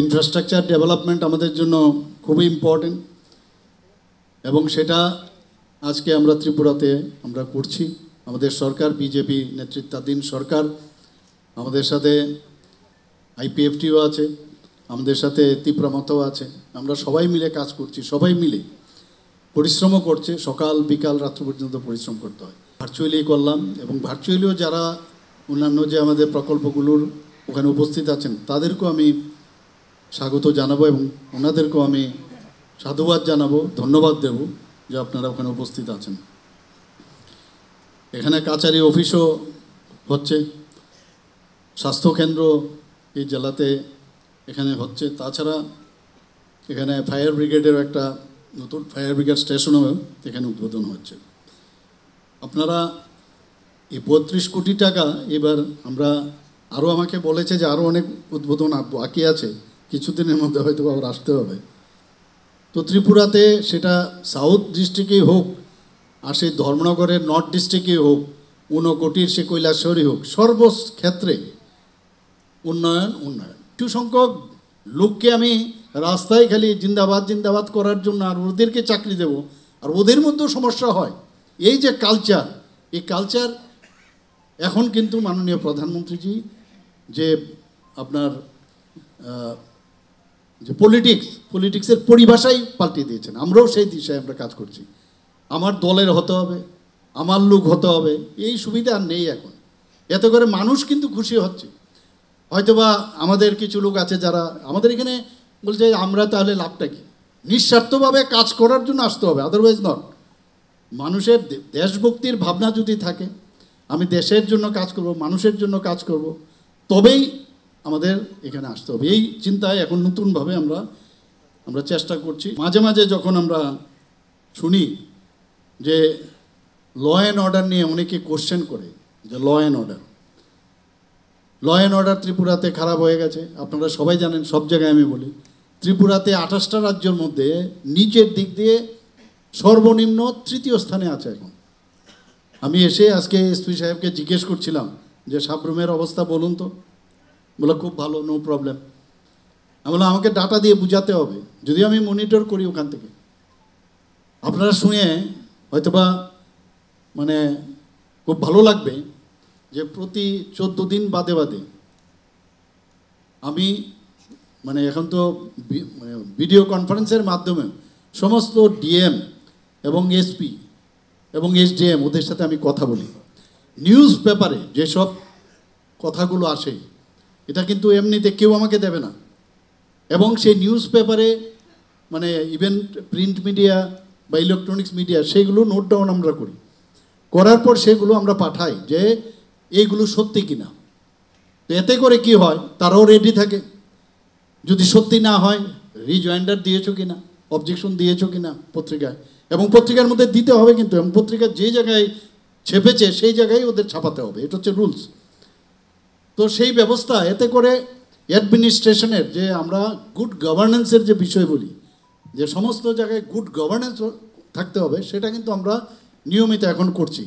Infrastructure development আমাদের জন্য খুবই ইম্পর্টেন্ট এবং সেটা আজকে আমরা ত্রিপুরাতে আমরা করছি। আমাদের সরকার বিজেপি নেতৃত্বাধীন সরকার, আমাদের সাথে আইপিএফটিও আছে, আমাদের সাথে তীব্রমতাও আছে। আমরা সবাই মিলে কাজ করছি, সবাই মিলে পরিশ্রমও করছে। সকাল বিকাল রাত্র পর্যন্ত পরিশ্রম করতে হয়। ভার্চুয়ালি করলাম এবং ভার্চুয়ালিও যারা অন্যান্য যে আমাদের প্রকল্পগুলোর ওখানে উপস্থিত আছেন তাদেরকেও আমি স্বাগত জানাবো এবং ওনাদেরকেও আমি সাধুবাদ জানাবো, ধন্যবাদ দেব যে আপনারা ওখানে উপস্থিত আছেন। এখানে কাচারি অফিসও হচ্ছে, স্বাস্থ্যকেন্দ্র এই জেলাতে এখানে হচ্ছে। তাছাড়া এখানে ফায়ার ব্রিগেডেরও একটা নতুন ফায়ার ব্রিগেড স্টেশনও এখানে উদ্বোধন হচ্ছে। আপনারা এই ৩২ কোটি টাকা এবার আমরা আরও আমাকে বলেছে যে আরও অনেক উদ্বোধন বাকি আছে, কিছুদিনের মধ্যে হয়তো আবার আসতে হবে। তো ত্রিপুরাতে সেটা সাউথ ডিস্ট্রিক্টেই হোক আর সেই ধর্মনগরের নর্থ ডিস্ট্রিক্টেই হোক, ঊনকোটির সে কৈলাসহরই হোক, সর্বক্ষেত্রে উন্নয়ন উন্নয়ন। কিছু সংখ্যক লোককে আমি রাস্তায় খালি জিন্দাবাদ জিন্দাবাদ করার জন্য আর ওদেরকে চাকরি দেব, আর ওদের মধ্যেও সমস্যা হয়। এই যে কালচার, এই কালচার এখন কিন্তু মাননীয় প্রধানমন্ত্রীজি যে আপনার যে পলিটিক্সের পরিভাষাই পাল্টে দিয়েছেন। আমরাও সেই দিশায় আমরা কাজ করছি। আমার দলের হতে হবে, আমার লোক হতে হবে, এই সুবিধা আর নেই এখন। এতে করে মানুষ কিন্তু খুশি হচ্ছে। হয়তোবা আমাদের কিছু লোক আছে যারা আমাদের এখানে বলছে আমরা তাহলে লাভটা কি, নিঃস্বার্থভাবে কাজ করার জন্য আসতে হবে, আদারওয়াইজ নট। মানুষের দেশভক্তির ভাবনা যদি থাকে, আমি দেশের জন্য কাজ করব, মানুষের জন্য কাজ করব, তবেই আমাদের এখানে আসতে হবে। এই চিন্তায় এখন নতুনভাবে আমরা চেষ্টা করছি। মাঝে মাঝে যখন আমরা শুনি যে ল অ্যান্ড অর্ডার নিয়ে অনেকে কোশ্চেন করে যে ল অ্যান্ড অর্ডার ত্রিপুরাতে খারাপ হয়ে গেছে। আপনারা সবাই জানেন, সব জায়গায় আমি বলি, ত্রিপুরাতে 28টা রাজ্যের মধ্যে নিচের দিক দিয়ে সর্বনিম্ন 3য় স্থানে আছে এখন। আমি এসে আজকে এসপি সাহেবকে জিজ্ঞেস করছিলাম যে সাবরুমের অবস্থা বলুন তো, বলে খুব ভালো, নো প্রবলেম। আমি বললাম আমাকে ডাটা দিয়ে বুঝাতে হবে, যদিও আমি মনিটর করি ওখান থেকে। আপনারা শুনে হয়তোবা মানে খুব ভালো লাগবে যে প্রতি 14 দিন বাদে বাদে আমি মানে এখন তো ভিডিও কনফারেন্সের মাধ্যমে সমস্ত ডিএম এবং এসপি এবং এসডিএম ওদের সাথে আমি কথা বলি। নিউজ পেপারে যেসব কথাগুলো আসে এটা কিন্তু এমনিতে কেউ আমাকে দেবে না, এবং সেই নিউজ পেপারে মানে ইভেন প্রিন্ট মিডিয়া বা ইলেকট্রনিক্স মিডিয়া সেগুলো নোট ডাউন আমরা করি, করার পর সেগুলো আমরা পাঠাই যে এইগুলো সত্যি কিনা। তো এতে করে কি হয়, তারাও রেডি থাকে। যদি সত্যি না হয় রিজয়েন্ডার দিয়েছো কিনা, অবজেকশন দিয়েছো কিনা পত্রিকায়, এবং পত্রিকার মধ্যে দিতে হবে কিন্তু, এবং পত্রিকা যে জায়গায় ছেপেছে সেই জায়গায় ওদের ছাপাতে হবে, এটা হচ্ছে রুলস। তো সেই ব্যবস্থা, এতে করে অ্যাডমিনিস্ট্রেশনের যে আমরা গুড গভর্নেন্সের যে বিষয় বলি, যে সমস্ত জায়গায় গুড গভর্নেন্স থাকতে হবে, সেটা কিন্তু আমরা নিয়মিত এখন করছি।